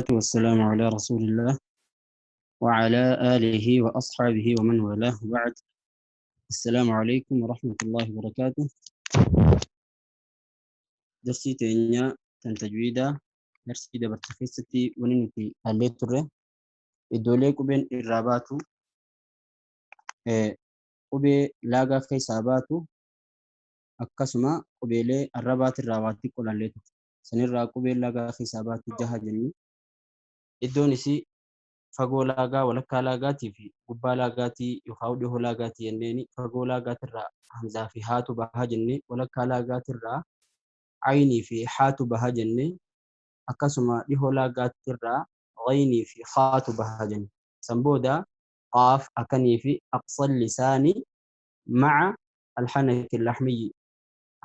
والسلام على رسول الله وعلى آله وأصحابه ومن والاه وبعد. السلام عليكم ورحمة الله وبركاته. درسي تينيا تنتجويدا درسي دا برتخيستي وننتي الليتر الدولي كوبين الراباتو كوبي لاغا في ساباتو أكسما كوبيلي الرابات الراباتي كل الليتر سنرى كوبي لاغا في ساباتو جهجني الدونسي fagoo laagaa walakkaa laagaatii fi gubbaa laagaatii yookaan dhihoo laagaatii jenneeni fagoo laagaatirraa hamzaa fi haatu bahaa jennee walakkaa laagaatirraa aynii fi haatu bahaa jennee akkasuma dhihoo laagaatirraa ghaynii fi haatu bahaa jenne san booda qaaf akkanii fi aqsal lisaanii maca alxanaki laxmiyyi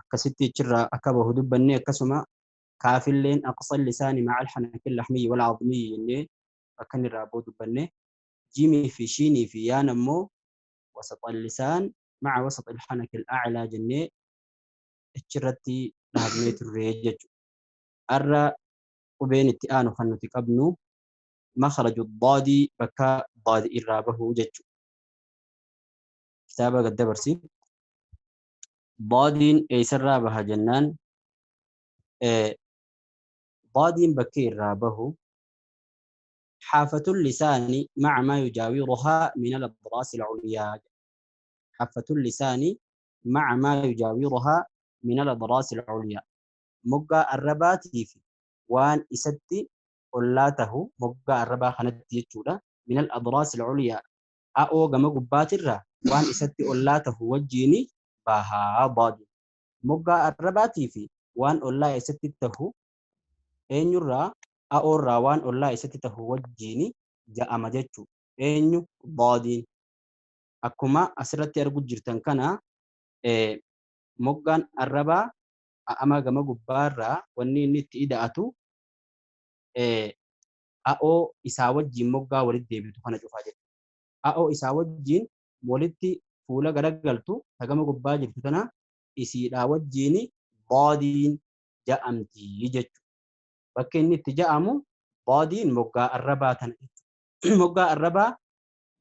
akkasitti achirraa akka bahu dubbannee akkasuma kaafilleen aqsal lisaanii maca alxanaki laxmiyyi wal cadmiyyi jennee أكن الرابود بني جيمي في شيني في يان مو وسط اللسان مع وسط الحنك الأعلى جني اتشرتي نهجميت الريجج أرى وبين التئان خنتك أبنو مخرج الضادي بكا ضادي إرابه جج كتابة قد برسي ضادين أيسر رابها جنان ضادين بكي إرابه حافة اللسان مع ما يجاورها من الأضراس العليا حافة اللسان مع ما يجاورها من الأضراس العليا مقا الربات في وان إستي قلاته مقا الربا خنت يجودا من الأضراس العليا أو قبات الرا وان إستي قلاته وجيني باها ضاد مقا الربات في وان أولا إستي تهو أين يرى أو الروان الله يستته وجيني جاء مجتشو إنه ضادين أكما أسرت يرجو جرتن كنا مجان الربا أما جم جبارة وني نت إذا أتو أو إساوت جيم مجا ولد ديبي تخنا جفاجة أو إساوت جين ولدتي فولا جرجلتو هجم جبار جرتنا إسير أوت جيني ضادين جاء أمتي يجتشو بكني تجامو بادين مقا الربا مقا الربا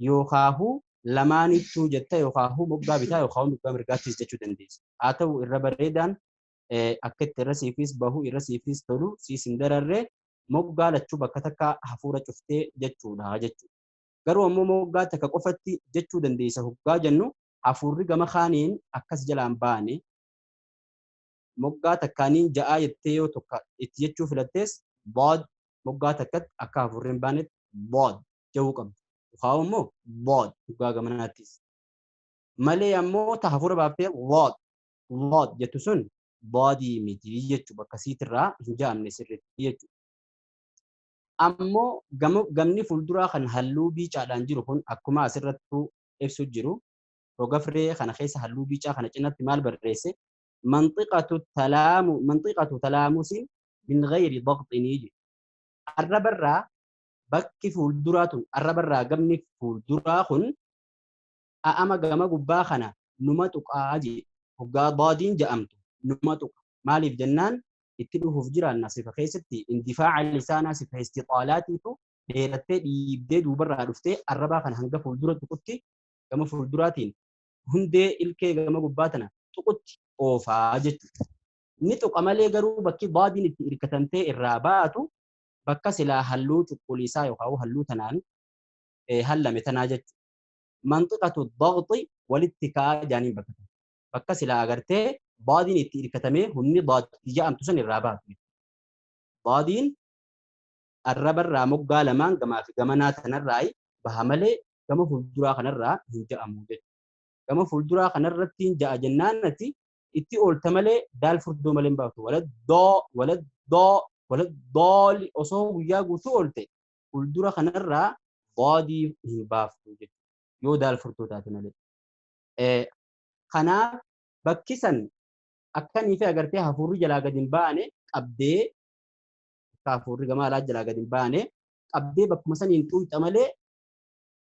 يوخاهو لماني توجدت يوخاهو مقا بتا يوخاهو مقا مرقاتيس جتشو دنديس آتو الربا ريدان أكت رسيفيس بهو الرسيفيس تلو سيسندر الري مقا لتشو بكتكا حفورة شفتي جتشو لها جتشو قروا مقا تكا قفتي جتشو دنديس هقا جنو حفوري قم خانين أكس جلان باني مقا تكانين جاء يتيو تكا اتيجو فلتس ضاد مقا تكت أكا فرين بانت ضاد جوكم وخاومو ضاد مقا قمناتيس مالي أمو تحفور بابتي ضاد جتسون ضادي ميتي يجتو بكسيت الرا جاء من سرت يجتو أمو قمني فلدرا خن هلو بيچا دانجيرو خن أكما سرتو إفسو جيرو وقفري خن خيس هلو بيچا خن جنات مال بريسي منطقة تلامس من غير ضغط يجي الربرة بكي فولدرات الربرة قمني فولدراخن أما قما قباخنا نمتك آجي وقا ضادين جأمتو نمتك مالي في جنان اتلوه في جرى الناس فخيستي اندفاع اللسان في استطالاتي تو ديرتي يبدي دوبرا رفتي الربا خن هنقا فولدرات تقطي قما فولدراتين هندي الكي قما قباتنا تقطي أوفا جت نتوق أمالي قرو بكي ضادين التئركتنتي الراباتو بكا سلا هلو تقوليسا يوخاو هلو تنان هلا متناجت منطقة الضغط والاتكاء جانين بكا سلا أغرتي ضادين التئركتمي هني ضاد تجاء أمتسن الرابات ضادين الربر راموك قالمان قما في قمانات نرأي بهمالي قما فلدرا خنرأ هنجا أموجت قما فلدرا خنرأتين جاء جنانتي إتي أولتمالي دال فردو مالين بافتو ولا ضال أصو ويا قوتو أولتي فلدرا خنرأ ضادي بافتو جت يو دال فردو تاتمالي خنا بكسن أكني في أجرتي هفوري جلا قديم باني أبدي كافوري جمال جلا قديم باني أبدي بك مثلا ينتوي تمالي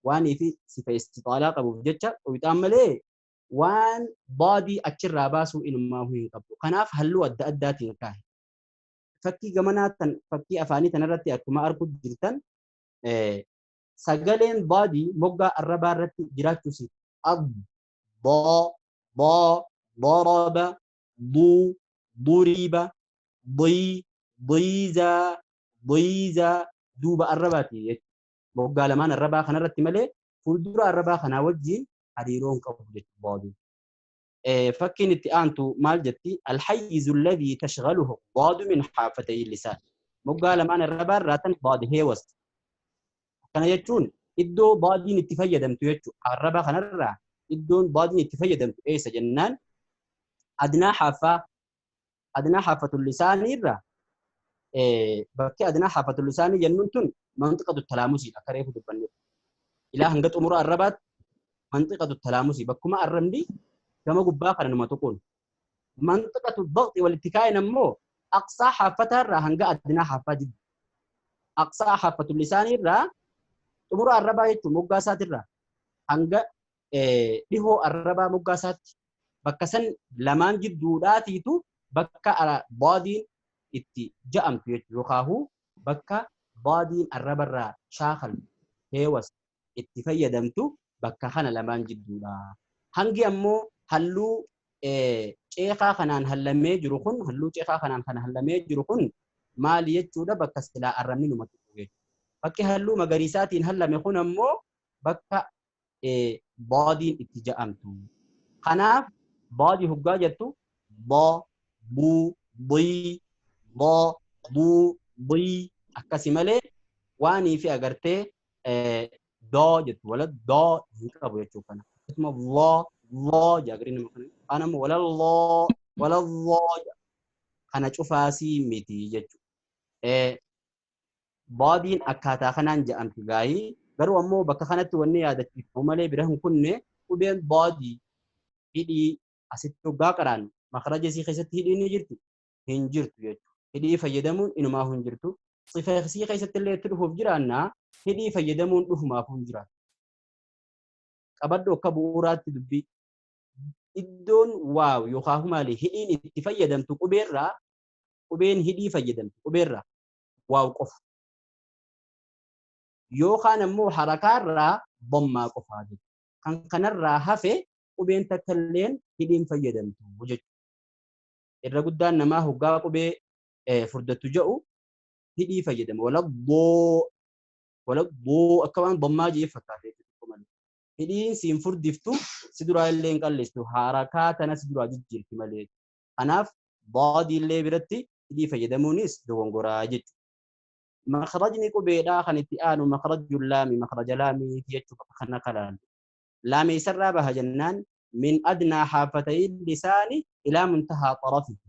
واني في سفة استطالة قبو جتة ويتعملي وان بادي أتشر راباسو إنما هو ينقبو خناف هلو أداتي نكاهي fakkii gamanaa tan fakkii afaanii tanarratti akkuma arguu jirtan sagaleen baadii moggaa arrabaa irratti jiraachuusi ab bo bo ضرب ضو ضرب ضي ضيزا ضيزا دوبا الرباتي moggaa lamaan arrabaa kanarratti malee fuuldura arrabaa kanaa wajjin hariiroon qabu jechuudha baadii. fakkiin itti aantu maal jetti alhayyizu alladhii tashghaluhu baadu min haafatay lisaan moggaa lamaan arrabaa irraa tan baadi heewas kana jechuun iddoo baadiin itti fayyadamtu jechuudha arrabaa kanarraa iddoon baadiin itti fayyadamtu eessa jennaan adnaa haafatul lisaanii irraa bakki adnaa haafatul lisaanii jennuun tun manxiqatu talaamusiidha kareefu dubbanne ilaa hanga xumura arrabaatti manxiqatu talaamusii bakkuma arrabni gama gubbaa kana numa tokkoon manxiqatu baqxi walitti kaa'in ammoo aqsaa haafatarraa hanga adnaa haafaa jiddu aqsaa haafatul lisaanii irraa xumura arrabaa jechuun moggaa isaatirraa hanga dhihoo arrabaa moggaa isaatti bakka san lamaan jidduudhaatiitu bakka baadiin itti ja'amtu jechuudha yookaan bakka baadiin arrabarraa shaakal heewas itti fayyadamtu bakka kana lamaan jidduudha. Hangi ammoo halluu ceeqaa kanaan hallamee jiru kun halluu ceeqaa kanaan kan hallamee jiru kun maali jechuudha bakka silaa arrabni numatti jechuudha. Bakki halluu magariisaatiin hallame kun ammoo bakka baadiin itti ja'amtu. Kanaaf baadii hoggaa jettu bo buu bii bo buu bii akkasi malee waanii fi agartee doo jettu wala doo hin qabu jechuudha kana. Akkasuma loo jaagiriin nama kana. Kanammoo wala loo kana cufaasii miti jechuudha. Baadiin akkaataa kanaan ja'amti gaayii garuu ammoo bakka kanatti wanni yaadachiifnu malee bira hin kunne qubeen baadii hidhii asitti hoggaa qaraan makaraja isii keessatti hidhii ni jirti hin jirtu jechuudha. Hidhii fayyadamuun inumaa hin jirtu. Sifa isii keessatti illee itti dhufuuf jiraannaa hidhii fayyadamuun dhufumaaf hin jiraatu. Qabaddu akka bu'uuraatti dubbii iddoon waaw yookaan maali hidhiin itti fayyadamtu qubeerraa qubeen hidhii fayyadamtu qubeerraa waaw qofa. Yookaan ammoo harakaarraa bommaa qofaa jechuudha. Kan kanarraa hafe qubeen takka illeen hidhiin fayyadamtu jechuudha. Irra guddaan namaa hoggaa qubee furdattu jedhu hidhii fayyadama. Wala boo akka waan bommaa jee fakkaatee jechuudha. Hidhiin siin furdiftu si duraa illee hin qallistu harakaa tana si duraa jijjiirti malee. Kanaaf baadii illee biratti hidhii fayyadamuunis dogongoraa jechuudha. Makarajni qubeedhaa kan itti aanu makarajul laami makaraja laamii jechuudha kana kalaan. Laamii isarraa baha jennaan min adnaa haafatay lisaani ilaa muntahaa xarafihi.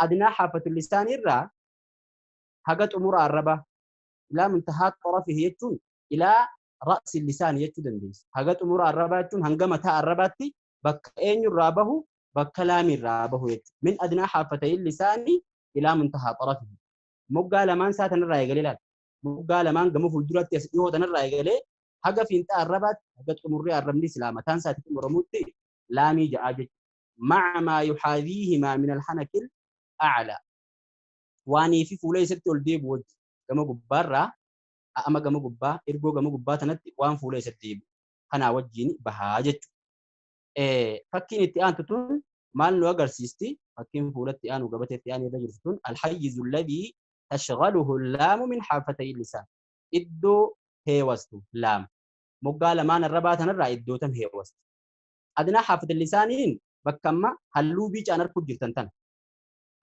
Adnaa haafatul lisaanii irraa haga xumura arrabaa ilaa muntahaa xarafihi jechuun ilaa ra'si lisaanii jechuu dandeessa. Haga xumura arrabaa jechuun hanga mataa arrabaatti bakka eenyurraa bahu bakka laamiirraa bahu jechuudha. Min adnaa haafatay lisaanii ilaa muntahaa xarafihi. Moggaa lamaan isaa tanarraa eegalee laata. Moggaa lamaan gama fuulduratti as dhihoo tanarraa eegalee haga fiinxaa arrabaatti haga xumurree arrabni silaa mataan isaatti xumuramutti laamii ja'aa jechuudha. Maca maa yuxaadhiihimaa min alhanakil a'laa. Waanii fi fuula isatti ol deebi'u wajji gama gubbaarraa ama gama gubbaa ergoo gama gubbaa tanatti waan fuula isatti deebi'u kanaa wajjin bahaa jechuudha. Fakkiin itti aantu tun maal nu agarsiisti? Fakkiin fuulatti aanu gabateetti aanu irra jirtu tun alhayyizu alladhii tashghaluhu allaamu min haafatay lisaan. Iddoo heewastu laama. Moggaa lamaan arrabaa tanarraa iddoo tam heewastu. Adnaa haafatay lisaaniin bakka amma halluu biicaan arguu jirtan tana.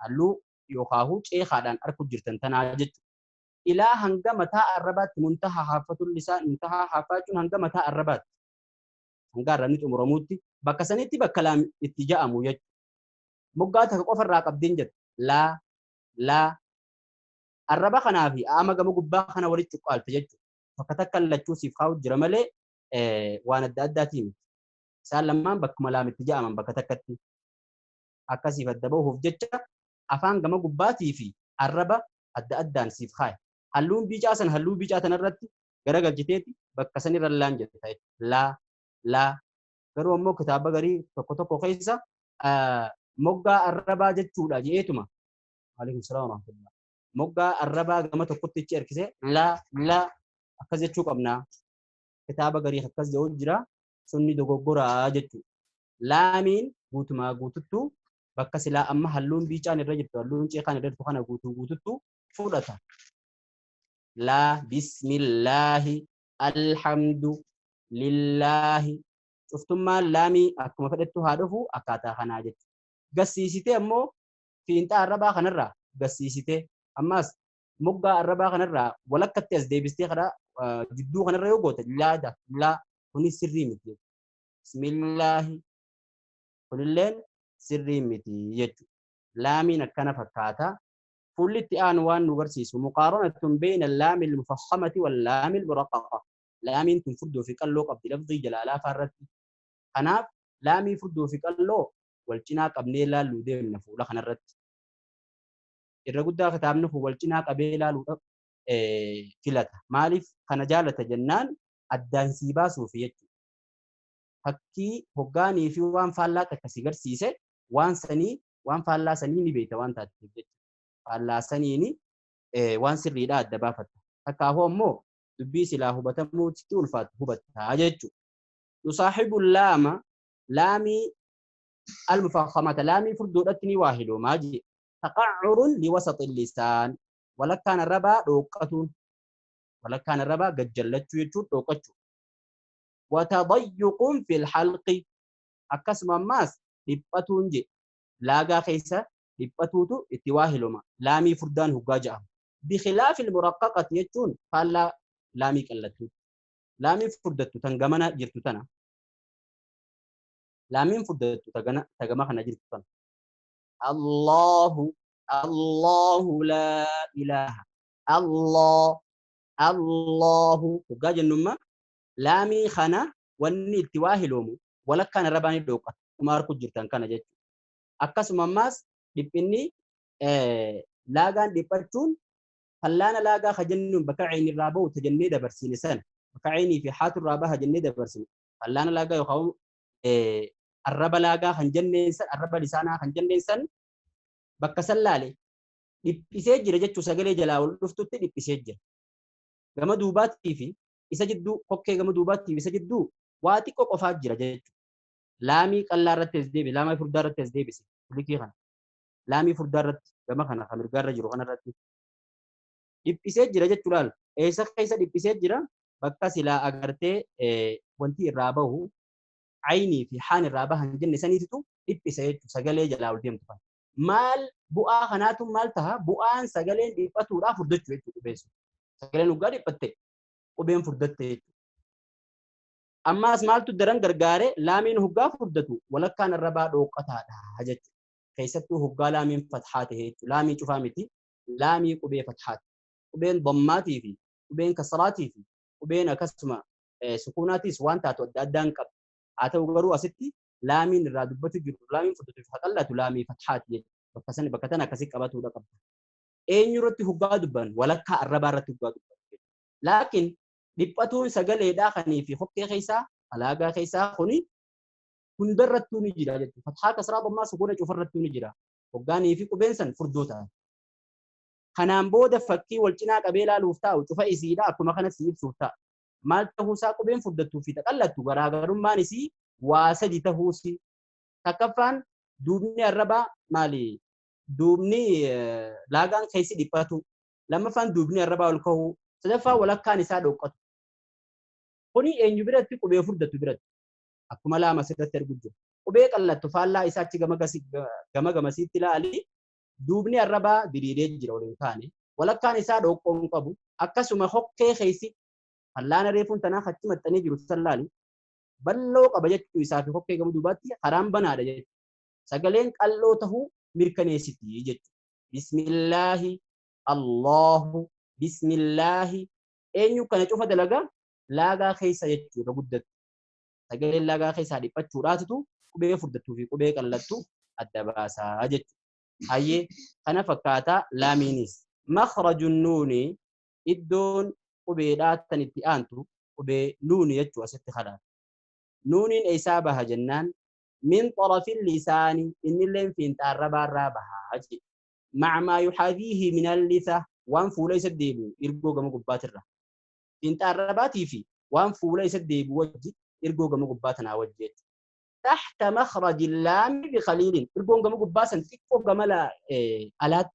Halluu yookaan ceeqaadhaan arguu jirtan tanaa jechuudha. Ilaa hanga mataa arrabaatti muntahaa haafatul lisaan muntahaa haafaa jechuun hanga mataa arrabaatti. Hanga arrabni xumuramuutti bakka sanitti bakka laam itti ja'amu jechuudha. Moggaa takka qofarraa qabdeen jettu laa arraba kanaa fi ama gama gubbaa kana walitti cuqqaalte jechuudha. Bakka takka lachuu siif kaa'u jira malee waan adda addaatiin isaan lamaan bakkuma laamitti ja'aman bakka takkatti akkasiif adda bahuuf jecha afaan gama gubbaatii fi arraba adda addaan siif kaa'e. Halluun biicaa san halluu biicaa tanarratti garagalchiteeti bakka sanirra laan jette laa garuu ammoo kitaaba garii tokko tokko keessa moggaa arrabaa jechuudha jeetuma عليكم السلام ورحمة الله مقا الربا قامت كنت تشاركسه لا لا أكذا تشوك أبنا كتابة قريخ أكذا وجرا سني دوغورا جتو لامين قوت ما قوتتو بكس لا أما هلون بيجان الرجل هلون شيخان الرجل فخنا قوتتو فورتا لا بسم الله الحمد لله شفتم ما لامي أكما فدتو هادفو أكاتا خنا جتو قسيسيتي أمو في انت الربا خنرا قسيسيتي أماس مقا الربا خنرا ولا كتيس دي بستي خدا جدو خنرا يوغوت لا دا لا هني سري متي بسم الله كلن سري متي يجو لامي نكنا فكاتا كل التئان وان نغرسيس مقارنة بين اللام المفخمة واللام المرققة لام تنفردو في قلو قبل لفظي جلالا فرت خناف لامي فردو في قلو والجنا قبل لا لودي من فولا خنرت الرجودة كتابنا هو الجنا قبل لا لودي فلتا مالف خنجالة جنان الدانسيبا صوفية فكي هقاني في وان فالا تكسيغر سيسي وان فالا سنيني بيتا وان تاتي فالا سنيني وان سريدا adda baafata takkaafoo ammoo dubbii silaa hubatamuu itti ulfaatu hubataa jechuudha yusaahibu laama laamii المفخمة لامي فردودتني واحد ماجي تقعر لوسط اللسان ولا كان الربا دوقتون ولا كان الربا قد جلت يجود دوقتو وتضيق في الحلق أكسم ماس لبتون جي لاغا خيسا لبتوتو اتواهلما لامي فردان هقاجا بخلاف المرققة يجون فلا لامي كالتو لامي فردتو تنغمنا جرتو تنا لامي فردتو تغمخنا جرتو تنا الله الله لا إله الله الله هقاجا نما لامي خنا واني اتواهلومو ولا كان رباني دوقة وماركو جرتان كان جيتو أكسم ماس لبني لاغان لبتون فلانا لاغا خجنن بكعين الرابا وتجني دبرسين سن بكعيني في حات الرابا خجني دبرسين فلانا لاغا يخاو الربا لاغا خنجنن سن الربا لسانا خنجنن سن بكسلالي ديبيسه جيره جچو سغلي جلاول دفتوتي ديبيسه جيره غما دوباتي في isa jiddu kokkee gama duubaatti isa jiddu waa xiqqoo qofaa jira jechuudha. Laamii qallaa irratti as deebi, laamii furdaa irratti as deebise, kulikii kana. Laamii furdaa irratti gama kana kan mirgaarra jiru kana irratti dhiphisee jira jechuudha. Eessa keessa dhiphisee jira? Bakka silaa agartee wanti irraa bahu aynii fi haan irraa bahan jenne saniititu dhiphise jechuudha. Sagalee jalaa ol deemtu kana. Maal bu'aa kanaatu maal taha? Bu'aan sagaleen dhiphatuudhaaf furdachuu jechuudha beesu. Sagaleen dhugaa dhiphatte qubeen furdatte jechuudha. Ammaas maaltu daran gargaare laamiin hoggaa furdatu walakkaan arrabaa dhooqataadha jechuudha. Keessattuu hoggaa laamiin fathaa ta'e jechuudha. Laamii cufaa miti. Laamii qubee fathaati. Qubeen dhammaatii fi qubeen kasraatii fi qubeen akkasuma sukuunaatis waan taatu adda addaan qaba. Haa ta'u garuu asitti laamiin irraa dubbatu jiru laamiin furdatu fi haqallatu laamii fathaati jechuudha. Bakka tan akkasii qabatuudha qabda. Eenyu irratti hoggaa dubban walakkaa arrabaa irratti hoggaa dubban. Laakiin dhiphatuun sagaleedhaa kanii fi hokkee keessaa alaagaa keessaa kuni hundarrattuu ni jira jechuudha. Fathaa kasraa dhammaa sukuuna cufarrattuu ni jira. Hoggaanii fi qubeen san furdoo ta'a. Kanaan booda fakkii wal cinaa qabee ilaaluuf taa'u cufa isiidha akkuma kanatti ibsuuf ta'a. Maal ta'uusaa qubeen furdattuu fi taqallattu garaagarummaan isii waa sadi ta'uusi. Takkaffaan duubni arrabaa maali? Duubni laagaan keessi dhiphatu. Lammaffaan duubni arrabaa ol ka'uu. Sadaffaa walakkaan isaa dhoqqatu. Kuni eenyu biratti qubee furdatu biratti. Akkuma lama asirratti argu jiru. Qubee qallattu faallaa isaa achi gama gamasiitti ilaali. Duubni arrabaa diriiree jira waliin kaane. Walakkaan isaa dhoqqoon qabu. Akkasuma hokkee keessi fallaana reefuun tanaaf achi maxxanee jiru sallaali. Balloo qaba jechuu isaa fi hokkee gama duubaatti karaan banaadha jechuudha. Sagaleen qalloo tahuu mirkaneessiti jechuudha. Bismillaahi Allahu Bismillaahi eenyu kana cufa dalagaa laagaa keessa jechuudha guddatu. Sagaleen laagaa keessaa dhiphachuudhaatitu qubee furdattuu fi qubee qallattu adda baasaa jechuudha. Hayyee kana fakkaataa laamiinis. Makhrajun nuuni iddoon qubeedhaa tan itti aantu qubee nuuni jechuu asitti kadhaa. Nuuniin eessaa baha jennaan min xarafin lisaanii innilleen fiinxaarra baarraa bahaa jechuudha. مع ما يحاذيه من اللثة وان فوليس الديبو إرجو جم قبات الرا إنت الرباتي في وان فوليس الديبو وجه إرجو جم قباتنا وجهت تحت مخرج اللام بخليل إرجو جم قباسا تكفو جملا آلات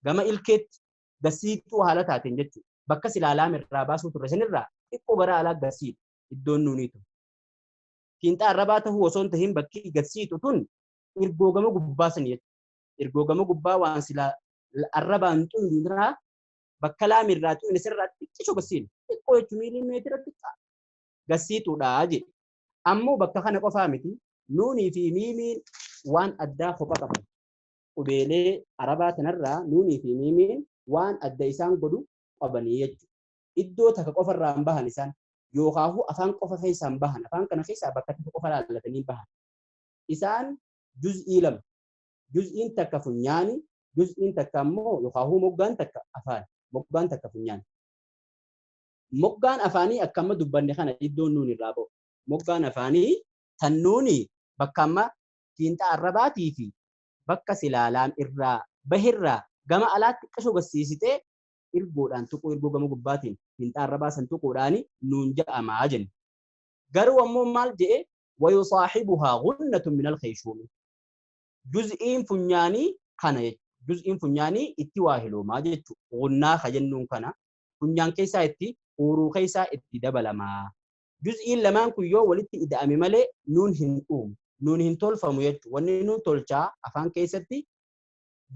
جم الكت دسيتو حالات تنجت بكس العلام الراباسو ترسن الرا تكفو جرا آلات دسيت الدون نونيتو إنت الرباته هو صنتهم بكي دسيتو تون إرجو جم قباسا يت إرجو جم قبا وان سلا الربان تون دينرا بكلام الراتو إن سرّات تيجي بسين كوي تميلي متر تيجا قسيتو داجي أمو بكخانة قفامتي نوني في ميمين وان أدى خبطة وبيلي عربات نرى نوني في ميمين وان أدى إسان قدو قبنية إدو تكقفر رامبها نسان يوخاهو أفان قفر خيسان بها أفان كان خيسا بكتف قفر على تنين بها إسان جزء لم جزء تكفنياني جزء تكمو يوخاهو مقان تك أفان مقان تكفنيان مقان أفاني أكمل دبّني خانة يدون نوني رابو مقان أفاني تنوني بكما تينتا الرباتي في بكا سلالام إرّا بهرّا جمع ألات كشو بسيسته إرجودان تكو إرجو جمع قباتين تينتا الرباسن تكو راني نونجا أماجن قروا مال جئ ويصاحبها غنة من الخيشوم جزئين فنياني خانة جزئين فنياني اتواهلو ما جئت غنى خجنون كنا فنيان كيسا اتي ورو كيسا اتي دبلما جزئين لمان كيو ولتي إذا أمي ملي نون نون هنتول فمويت وني نون تولشا أفان كيستي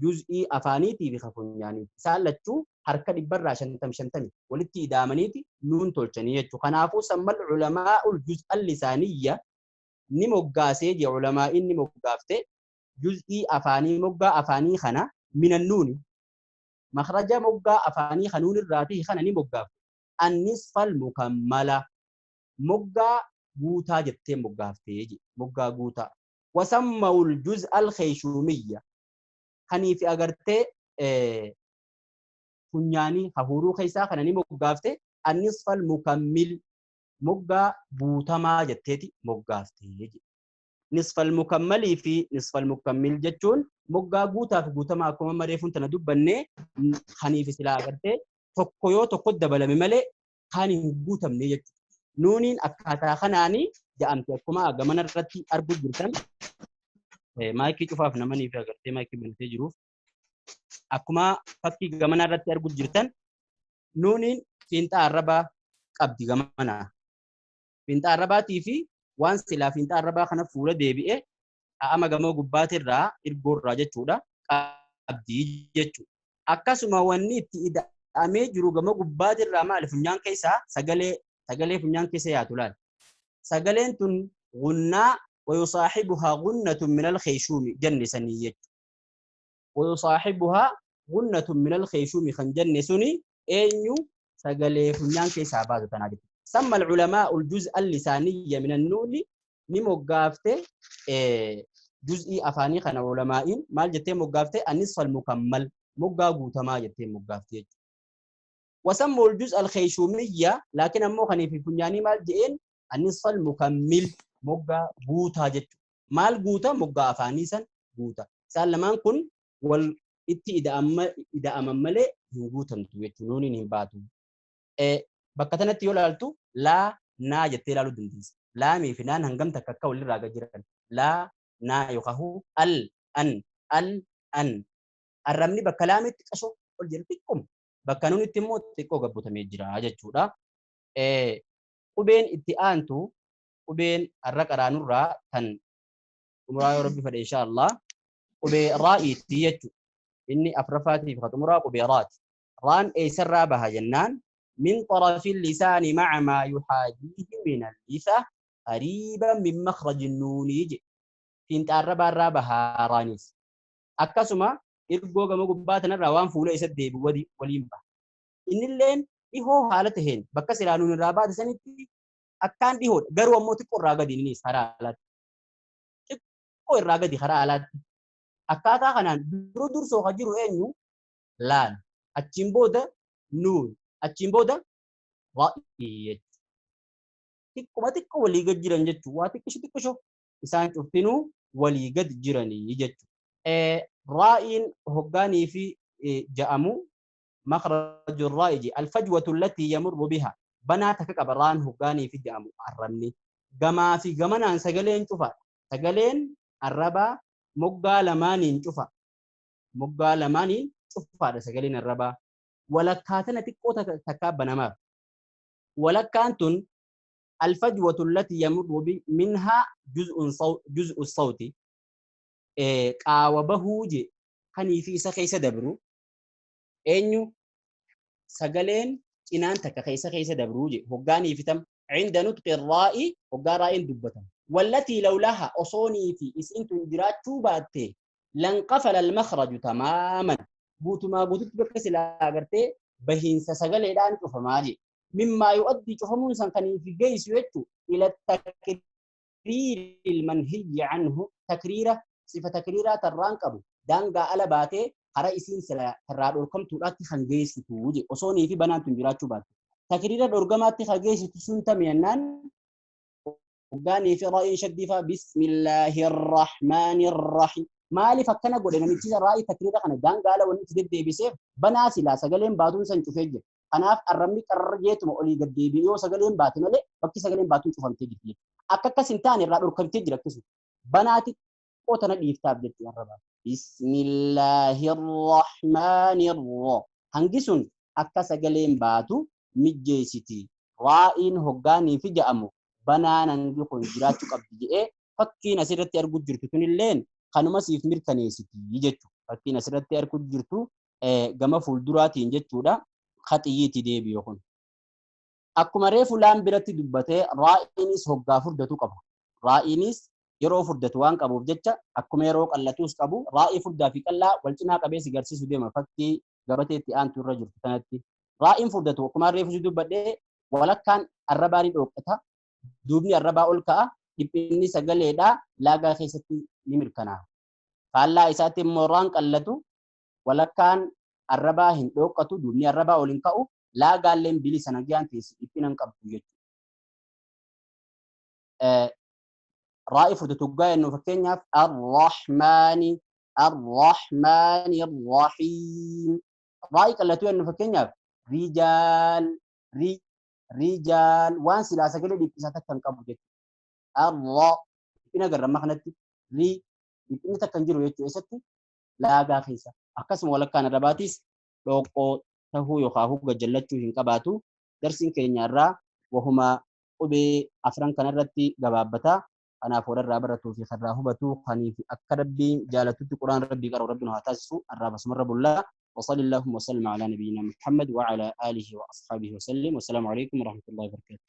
جزئي أفانيتي بخفون يعني سالتشو حركة برا شنتمي ولتي إذا أمنيتي نون تولشانيتشو خنافو سمى العلماء الجزء اللسانية نموغاسي علماء نموغافتي جزئي أفاني موغا أفاني خنا من النون مخرج موغا أفاني خنون الراتي خنا نموغاف النصف المكملة موغا غوتا جتة موغافتي موغا غوتا وسموا الجزء الخيشومية خني في أجرته فنياني هورو خيسا خنني موغافتي النصف المكمل موغا غوتا ما جتة موغافتي نصف المكمل في نصف المكمل جتون موغا غوتا في غوتا ما كم مريفون تندوب بني خني في سلا أجرته تكويو تقد بلا مملة خاني غوتا من يجت نونين أكاتا خناني جامتي أكما أجمعنا رتي أربع جرتان مايكي شوفاف نماني في أجرته مايكي بنتي جروف أكما فكي جمعنا رتي أربع جرتان نونين فينتا الربا أبدي جمعنا فينتا الربا تيفي وان سلا فينتا الربا خنا فورة دبيه أما جمعو قبات الرا إرجور راجع شودا أبدي جتشو أكاسما واني تيدا أمي جرو جمعو قبات الرا ما الفنيان كيسا سجلة فنيان كيسا ياتولان سجلين تن غنى ويصاحبها غنة من الخيشوم جن سنية ويصاحبها غنة من الخيشوم خنجن سني أينو سجلة فنيان كيسا بعض تنادي سمى العلماء الجزء اللساني من النون نموقافته جزء أفاني خنا علماء ما جت موقافته النصف المكمل موقافو تما جت موقافته وسموا الجزء الخيشومية لكن أمو خني في فنياني مال جئين النصف المكمل موقع بوتا جت مال بوتا موقع أفانيسا بوتا سالمان كن إذا أمملي يبوتا نتويتنون نباتو بكتنا تيولالتو لا نا جتيلالو دنديس لا مي فنان هنگم تككا ولي راغا جيران لا نا يخاهو ال الرمني بكلامي تكشو قل جلتكم بكانون التمو تكو قبوتا ميجرا جتشودا قبين اتئانتو قبين الرقران الرا تن أمرا ربي فإن شاء الله قبين رائي تيجو إني أفرفاتي في خطم را قبيرات ران أيسر بها جنان من طرف اللسان مع ما يحاجيه من اللثة قريبا من مخرج النون يجي فين تعرب الرابها رانيس أكسما إرجوجا مقباتنا الروان فولا يسدي بودي وليمبا إن اللين إهو حالتهن بكسر عنون الرابات سنتي أكان دي هود قروا موتك الراجع دي نيس حرالات كو الراجع دي حرالات أكاتا خنان درو سو خجرو إنيو لان أتشيمبودا نون أتشيمبودا رأي تكو ولي قد جيران جتشو واتكشو إسان شفتنو ولي قد جيراني يجتشو رائن هقاني في جأمو مخرج الرائج الفجوة التي يمر بها بنا تكك بران هقاني في جأمو الرني جما في جمنا سجلين شوفا سجلين الربا مقا لمانين شوفا مقا لمانين شوفا سجلين الربا ولا كاتنا تكو تكاب بنما ولا كانتن الفجوة التي يمر منها جزء الصوت قاوبه جي كان في سخيس دبرو أنيو سجلين إنان تكخيس خيس دبروجي هقاني في تم عند نطق الرائي هقا رائن دبتا والتي لولاها أصوني في إسئنت إدراج توباتي لانقفل المخرج تماما بوتما بوتت بكس لاغرتي بهين سجل إدان كفماجي مما يؤدي كفمون سنكني في جيس يتو إلى التكرير المنهي عنه تكريره صفة تكريره ترانكبو دانغا ألا باتي hara isin sila irraa dhorkamtuudhaatti kan geessitu je osoonii fi banaantu jiraachuu baatu. Takriira dhorgamaatti kan geessitu sun tamiyannaan hoggaanii fi raa'ii shaddiifaa bismillahirrahmanirrahim. Maaliif akkana godhe namichi raa'ii takriira kana daangaala wanni itti deddeebiseef banaa silaa sagaleen baatuun san cufee jira. Kanaaf arrabni qararjeetuma olii gaddeebi'ee yoo sagaleen baate malee bakki sagaleen baatuun cufamtee jirti. Akka akkas hin taane irraa dhorkamtee jira akkasuma. Banaati qootana dhiiftaaf jetti arrabaa. بسم الله الرحمن الرحيم هنجسون أكاسا جلين باتو مجيسيتي رائن هقاني في جأمو بنانا نجيكون جراتو قبضي فكي نسيرتي أرقود جرتو تنين خانو مسيف مركنيسيتي يجتو فكي نسيرتي أرقود جرتو غما فولدراتي ينجتو دا خطييتي دي بيوخون أكو مريفو لام براتي دباتي رائنيس هقا فردتو قبها رائنيس yeroo furdatu waan qabuuf jecha akkuma yeroo qallatus qabu raa'ii furdaa fi qallaa wal cinaa qabee si garsiisu deema fakkii gabateetti aantu irra jirtu kanatti raa'iin furdatu akkuma reefu dubbadhee walakkaan arrabaa ni dhoqqata duubni arrabaa ol ka'a dhiphinni sagaleedhaa laagaa keessatti ni mirkanaa'a faallaa isaatti immoo raan qallatu walakkaan arrabaa hin dhoqqatu duubni arrabaa ol hin ka'u laagaalleen bilisa nagaan teessi dhiphina hin qabdu jechuudha. رائي فردتوغاي انه فكينيا الرحمن الرحيم رائي قالتو انه فكينيا رجال وان سلا سغلي دي بيساتا كان قبو جت الله ina garama kanatti inni takkan jiru jechuu isatti laagaa keessa akkasuma walakkaan irrabaatis dhoqqoo tahuu yookaan hugga jallachuu hin qabaatu darsiin keenya irraa wahuma qubee afran kanarratti gabaabbataa أنا فور الرابع رتوفي خراه بتو خني في أكرب جالت القرآن ربي قرأ ربنا هاتسو الرابع سمر الله وصلى اللهم وسلم على نبينا محمد وعلى آله وأصحابه وسلم والسلام عليكم ورحمة الله وبركاته.